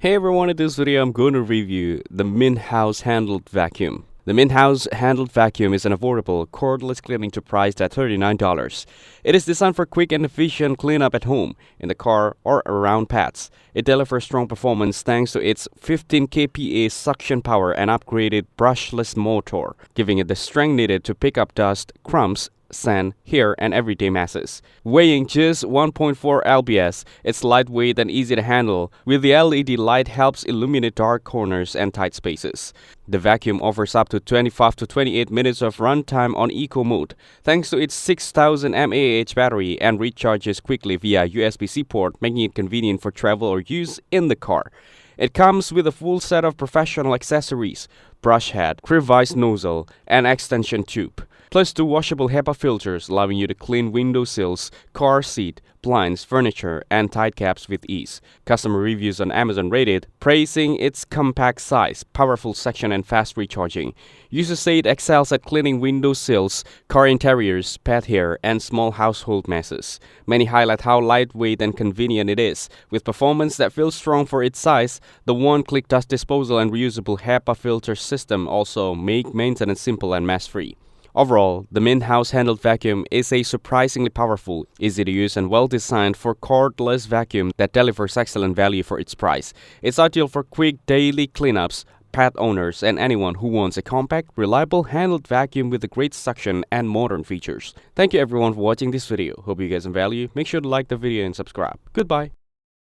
Hey everyone, in this video I'm going to review the Minthouz Handheld vacuum. The Minthouz Handheld vacuum is an affordable, cordless cleaning tool priced at $39. It is designed for quick and efficient cleanup at home, in the car, or around pets. It delivers strong performance thanks to its 15 kPa suction power and upgraded brushless motor, giving it the strength needed to pick up dust, crumbs, sand, hair, and everyday messes. Weighing just 1.4 lbs, it's lightweight and easy to handle, with the LED light helps illuminate dark corners and tight spaces. The vacuum offers up to 25 to 28 minutes of runtime on eco mode, thanks to its 6000 mAh battery, and recharges quickly via USB-C port, making it convenient for travel or use in the car. It comes with a full set of professional accessories: brush head, crevice nozzle, and extension tube, plus two washable HEPA filters allowing you to clean window sills, car seat, blinds, furniture, and tide caps with ease. Customer reviews on Amazon rated, praising its compact size, powerful suction, and fast recharging. Users say it excels at cleaning window sills, car interiors, pet hair, and small household messes. Many highlight how lightweight and convenient it is, with performance that feels strong for its size. The one-click dust disposal and reusable HEPA filter system also make maintenance simple and mess-free. Overall, the Minthouz Handheld vacuum is a surprisingly powerful, easy-to-use, and well-designed for cordless vacuum that delivers excellent value for its price. It's ideal for quick daily cleanups, pet owners, and anyone who wants a compact, reliable handheld vacuum with a great suction and modern features. Thank you everyone for watching this video. Hope you guys some value. Make sure to like the video and subscribe. Goodbye.